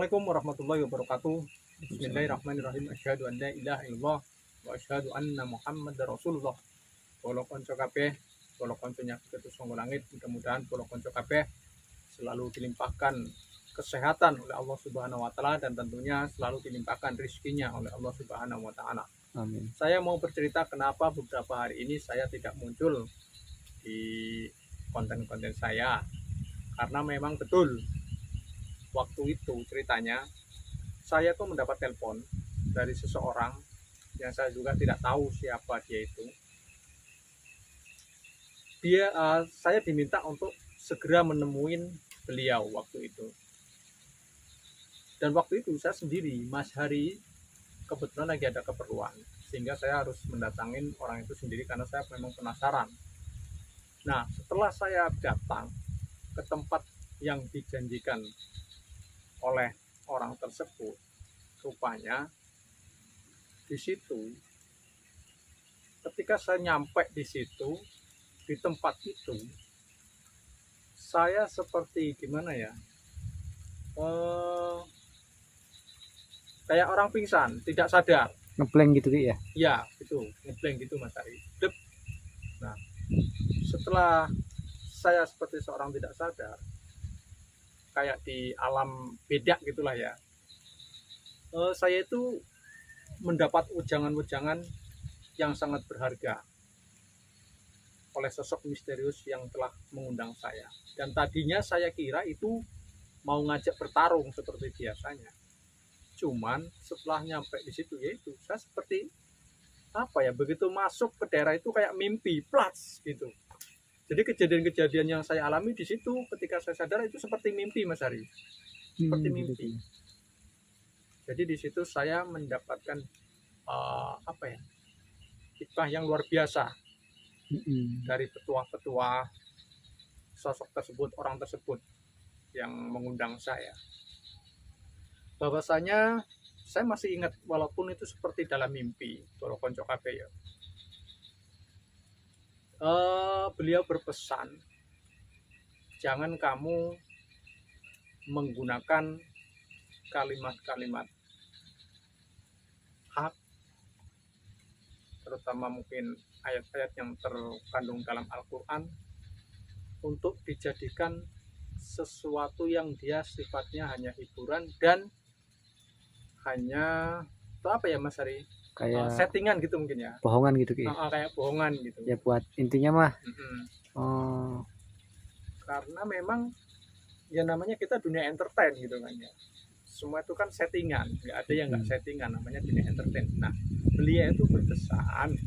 Assalamualaikum warahmatullahi wabarakatuh. Bismillahirrahmanirrahim. Asyhadu an la ilaha illallah wa asyhadu anna Muhammadar Rasulullah. Kula kanca kabeh, kula kanca nyaket sanga langit, mudah-mudahan kula kanca kabeh selalu dilimpahkan kesehatan oleh Allah Subhanahu wa taala dan tentunya selalu dilimpahkan rezekinya oleh Allah Subhanahu wa taala. Amin. Saya mau bercerita kenapa beberapa hari ini saya tidak muncul di konten-konten saya. Karena memang betul waktu itu ceritanya saya tuh mendapat telepon dari seseorang yang saya juga tidak tahu siapa dia itu. Saya diminta untuk segera menemuin beliau waktu itu. Dan waktu itu saya sendiri, Mas Hari, kebetulan lagi ada keperluan, sehingga saya harus mendatangin orang itu sendiri karena saya memang penasaran. Nah, setelah saya datang ke tempat yang dijanjikan oleh orang tersebut, rupanya di situ ketika saya nyampe di situ, di tempat itu, saya seperti gimana ya, kayak orang pingsan, tidak sadar. Ngeblank gitu ya? Ya, itu ngeblank gitu Mas Ari. Nah, setelah saya seperti seorang tidak sadar, kayak di alam beda gitulah ya, saya itu mendapat ujangan-ujangan yang sangat berharga oleh sosok misterius yang telah mengundang saya. Dan tadinya saya kira itu mau ngajak bertarung seperti biasanya. Cuman setelah nyampe di situ, yaitu saya seperti apa ya, begitu masuk ke daerah itu kayak mimpi, plats gitu. Jadi kejadian-kejadian yang saya alami di situ ketika saya sadar itu seperti mimpi, Mas Hari. Seperti mimpi. Jadi di situ saya mendapatkan apa ya, hikmah yang luar biasa dari petua-petua sosok tersebut, orang tersebut yang mengundang saya. Bahwasanya saya masih ingat walaupun itu seperti dalam mimpi, kalau konco kabeh ya. Beliau berpesan, jangan kamu menggunakan kalimat-kalimat hak, terutama mungkin ayat-ayat yang terkandung dalam Al-Quran, untuk dijadikan sesuatu yang dia sifatnya hanya hiburan dan hanya itu apa ya Mas Hari, kayak settingan gitu mungkin ya, bohongan gitu kayak bohongan gitu ya, buat intinya mah. Oh. Karena memang ya namanya kita dunia entertain gitu kan ya, semua itu kan settingan, nggak ada yang nggak settingan, namanya dunia entertain. Nah, beliau itu berpesan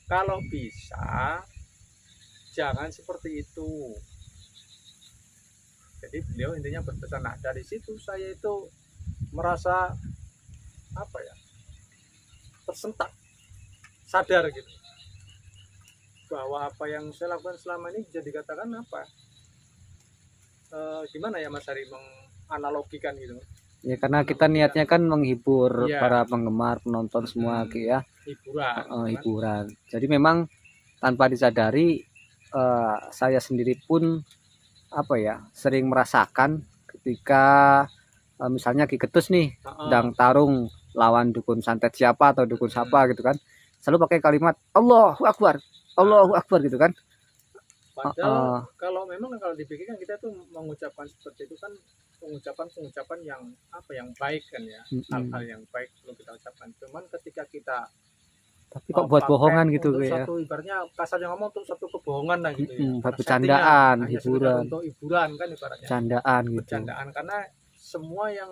kalau bisa jangan seperti itu. Jadi beliau intinya berpesan. Nah, dari situ saya itu merasa apa ya, tersentak, sadar gitu bahwa apa yang saya lakukan selama ini bisa dikatakan apa, gimana ya Mas Hari menganalogikan gitu ya, karena kita niatnya kan menghibur ya, para penggemar, penonton semua ya, hiburan, hiburan. Jadi memang tanpa disadari saya sendiri pun apa ya, sering merasakan ketika misalnya Ki Ketus nih sedang tarung lawan dukun santet siapa atau dukun siapa gitu kan, selalu pakai kalimat Allahu Akbar, Allahu Akbar gitu kan. Padahal kalau memang kalau dipikirkan kita tuh mengucapkan seperti itu kan pengucapan yang apa, yang baik kan ya, hal-hal yang baik perlu kita ucapkan. Cuman ketika kita tapi kok buat bohongan gitu ya, satu ibaratnya kasarnya ngomong untuk satu kebohongan lah gitu ya, buat bercandaan, hiburan, untuk hiburan kan ibaratnya, bercandaan gitu, bercandaan, karena semua yang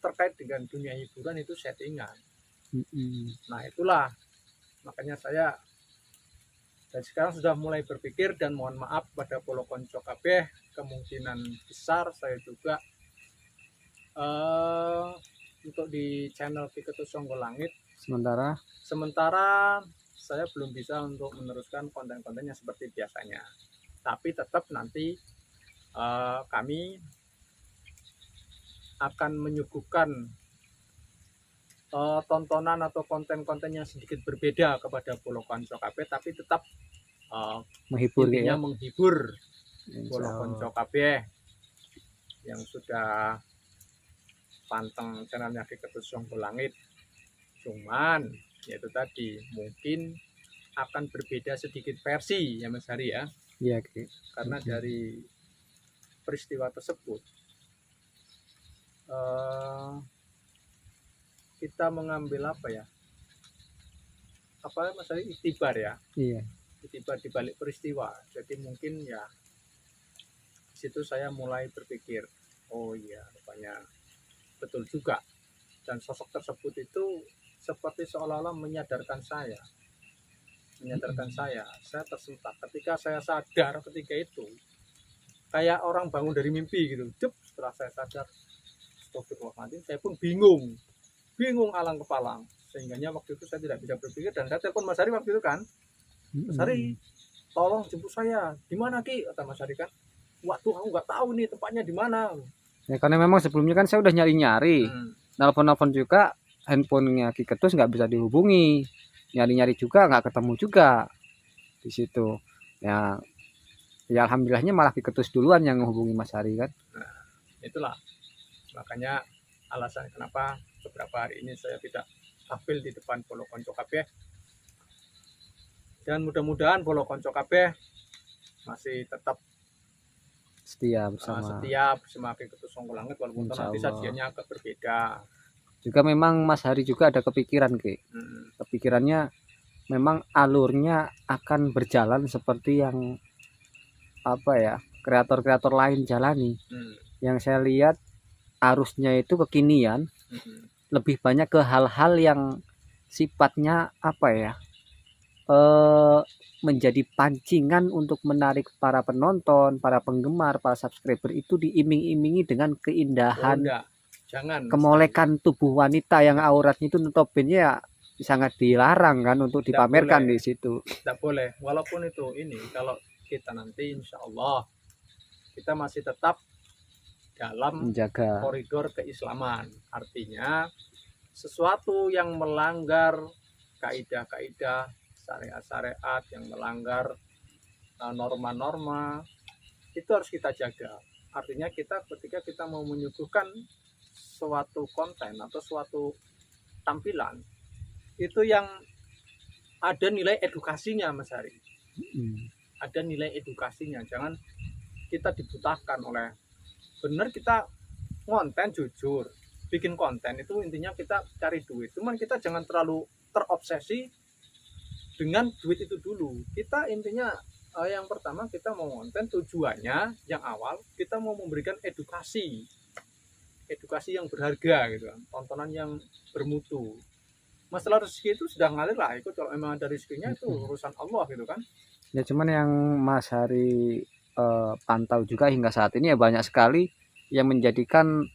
terkait dengan dunia hiburan itu settingan. Nah, itulah makanya saya dan sekarang sudah mulai berpikir, dan mohon maaf pada polo konco kabeh, kemungkinan besar saya juga untuk di channel Ki Ketus Sangga Langit sementara saya belum bisa untuk meneruskan konten-kontennya seperti biasanya, tapi tetap nanti kami akan menyuguhkan tontonan atau konten-konten yang sedikit berbeda kepada polo konco kabeh, tapi tetap menghibur ya, menghibur polo konco kabeh yang sudah panteng channelnya Ki Ketut Songko Langit. Cuman yaitu tadi mungkin akan berbeda sedikit versi ya Mas Hari ya, Iya, Ki. karena dari peristiwa tersebut kita mengambil apa ya, Mas Hari, iktibar ya, Iya. iktibar di balik peristiwa. Jadi mungkin ya di situ saya mulai berpikir, oh iya rupanya betul juga, dan sosok tersebut itu seperti seolah-olah menyadarkan saya tersentak ketika saya sadar ketika itu, kayak orang bangun dari mimpi gitu. Setelah saya sadar, astagfirullahaladzim, saya pun bingung alang kepalang, sehingga waktu itu saya tidak bisa berpikir, dan saya telepon Mas Hari waktu itu kan, Mas Hari tolong jemput saya, di mana Ki, kata Mas Hari kan. Waduh, aku nggak tahu nih tempatnya di mana ya, karena memang sebelumnya kan saya udah nyari-nyari, nelpon-nelpon juga, handphonenya Ki Ketut nggak bisa dihubungi, nyari-nyari juga nggak ketemu juga di situ. Ya alhamdulillahnya malah Ki Ketut duluan yang menghubungi Mas Hari kan. Nah, itulah makanya alasan kenapa beberapa hari ini saya tidak tampil di depan Polo Konco kabeh, dan mudah-mudahan Polo Konco kabeh masih tetap setia bersama Ki Ketut Songko Langit, walaupun nanti sajiannya agak berbeda. Juga memang Mas Hari juga ada kepikiran, Ki. Kepikirannya memang alurnya akan berjalan seperti yang apa ya, kreator-kreator lain jalani. Yang saya lihat arusnya itu kekinian, lebih banyak ke hal-hal yang sifatnya apa ya, menjadi pancingan untuk menarik para penonton, para penggemar, para subscriber itu diiming-imingi dengan keindahan, kemolekan tubuh wanita yang auratnya itu notabene ya sangat dilarang kan untuk dipamerkan di situ. Tidak boleh, walaupun itu ini, kalau kita nanti insya Allah kita masih tetap dalam menjaga koridor keislaman, artinya sesuatu yang melanggar kaidah-kaidah syariat-syariat, yang melanggar norma-norma, itu harus kita jaga. Artinya kita ketika kita mau menyuguhkan suatu konten atau suatu tampilan, itu yang ada nilai edukasinya Mas Hari. Ada nilai edukasinya, jangan kita dibutahkan oleh, benar kita konten jujur, bikin konten itu intinya kita cari duit, cuman kita jangan terlalu terobsesi dengan duit itu dulu. Kita intinya yang pertama kita mau konten, tujuannya yang awal kita mau memberikan edukasi yang berharga gitu kan, tontonan yang bermutu. Masalah rezeki itu sudah ngalir lah, itu kalau memang ada rezekinya itu urusan Allah gitu kan. Ya cuman yang Mas Hari pantau juga hingga saat ini ya banyak sekali yang menjadikan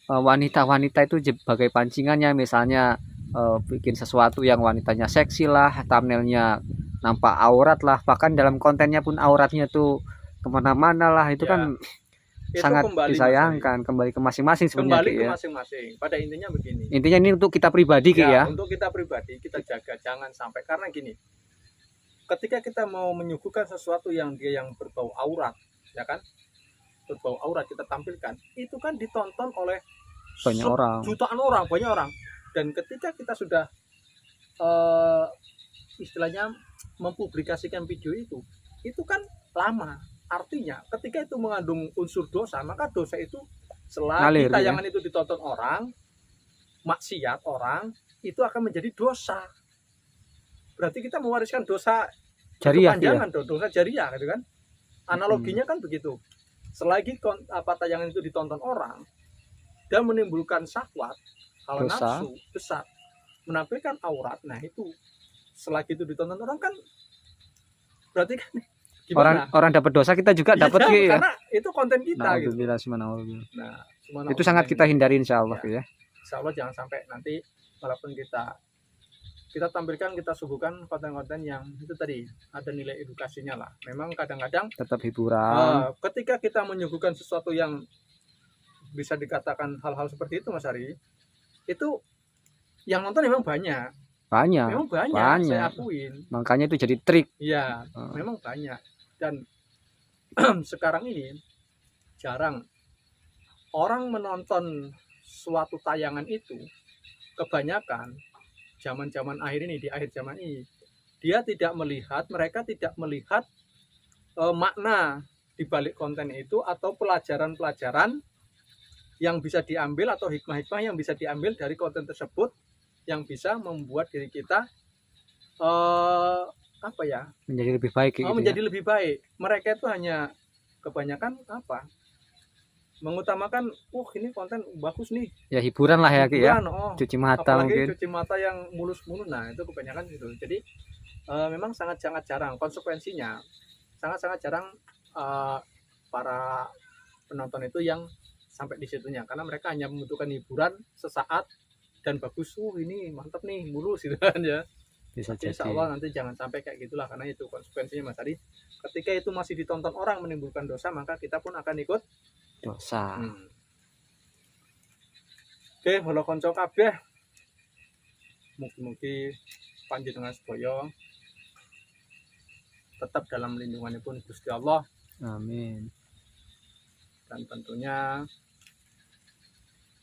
wanita-wanita itu sebagai pancingannya, misalnya bikin sesuatu yang wanitanya seksi lah, thumbnailnya nampak aurat lah, bahkan dalam kontennya pun auratnya tuh kemana-mana lah, itu ya, kan itu sangat disayangkan. Kembali ke masing-masing sebenarnya. Kembali ke masing-masing. Pada intinya begini. Intinya ini untuk kita pribadi ya. Untuk kita pribadi kita jaga, jangan sampai, karena gini, ketika kita mau menyuguhkan sesuatu yang dia yang berbau aurat, ya kan, berbau aurat kita tampilkan, itu kan ditonton oleh banyak orang, jutaan orang, banyak orang. Dan ketika kita sudah istilahnya mempublikasikan video itu kan lama. Artinya ketika itu mengandung unsur dosa, maka dosa itu selagi tayangan itu ditonton orang, maksiat orang, itu akan menjadi dosa. Berarti kita mewariskan dosa jariah, dosa jariah gitu kan. Analoginya kan begitu. Selagi tayangan itu ditonton orang dan menimbulkan syahwat, hawa nafsu besar, menampilkan aurat, nah itu selagi itu ditonton orang kan berarti kan gimana? Orang dapat dosa, kita juga dapat ya, karena itu konten kita gitu. Nah, itu sangat kita hindari insya Allah ya. Insya Allah jangan sampai nanti walaupun kita tampilkan, kita suguhkan konten-konten yang itu tadi ada nilai edukasinya lah. Memang kadang-kadang tetap hiburan. Ketika kita menyuguhkan sesuatu yang bisa dikatakan hal-hal seperti itu Mas Hari, itu yang nonton memang banyak. Memang banyak. Saya akuin. Makanya itu jadi trik. Iya, memang banyak. Dan sekarang ini jarang orang menonton suatu tayangan itu kebanyakan zaman-zaman akhir ini, di akhir zaman ini, mereka tidak melihat makna di balik konten itu atau pelajaran-pelajaran yang bisa diambil atau hikmah-hikmah yang bisa diambil dari konten tersebut yang bisa membuat diri kita menjadi lebih baik gitu menjadi lebih baik. Mereka itu hanya kebanyakan mengutamakan ini konten bagus nih, ya, hiburan lah ya Ki ya, cuci mata apalagi mungkin cuci mata yang mulus-mulus. Nah itu kebanyakan gitu. Jadi memang sangat-sangat jarang, konsekuensinya sangat-sangat jarang para penonton itu yang sampai di situnya, karena mereka hanya membutuhkan hiburan sesaat dan bagus, ini mantap nih, mulus gitu kan ya. Bisa jadi insya Allah nanti jangan sampai kayak gitulah, karena itu konsekuensinya Mas Ari. Ketika itu masih ditonton orang menimbulkan dosa, maka kita pun akan ikut dosa. Oke, mula konco kabeh, mugi-mugi panjenengan sedaya tetap dalam lindunganipun Gusti Allah. Amin. Dan tentunya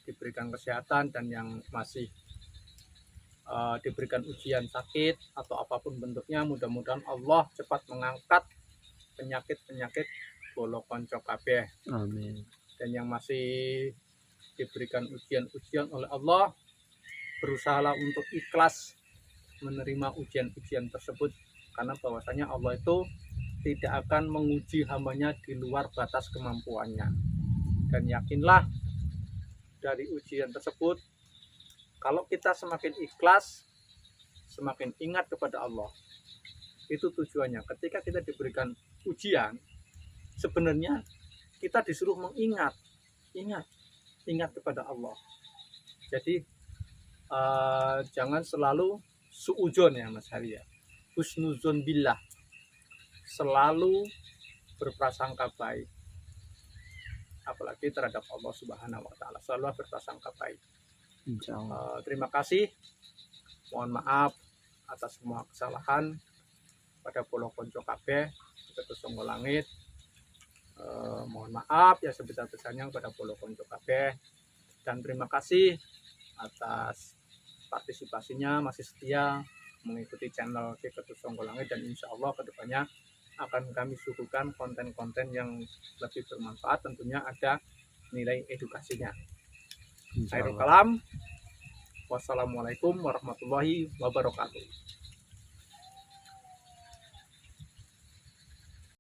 diberikan kesehatan, dan yang masih diberikan ujian sakit atau apapun bentuknya, mudah-mudahan Allah cepat mengangkat penyakit-penyakit bolo konco kabeh. Amin. Dan yang masih diberikan ujian-ujian oleh Allah, berusahalah untuk ikhlas menerima ujian-ujian tersebut, karena bahwasanya Allah itu tidak akan menguji hambanya di luar batas kemampuannya. Dan yakinlah dari ujian tersebut, kalau kita semakin ikhlas, semakin ingat kepada Allah. Itu tujuannya. Ketika kita diberikan ujian, sebenarnya kita disuruh mengingat, ingat kepada Allah. Jadi jangan selalu suudzon ya Mas Hari ya, husnuzon billah, selalu berprasangka baik, apalagi terhadap Allah Subhanahu wa Ta'ala, selalu berprasangka baik. Terima kasih, mohon maaf atas semua kesalahan pada Pulau Konco kabeh, Ketus Songgo Langit. Mohon maaf ya sebesar-besarnya pada Pulau Konco kabeh, dan terima kasih atas partisipasinya, masih setia mengikuti channel Ketus Songgo Langit, dan insya Allah kedepannya akan kami suguhkan konten-konten yang lebih bermanfaat, tentunya ada nilai edukasinya. Khairul kalam. Wassalamualaikum warahmatullahi wabarakatuh.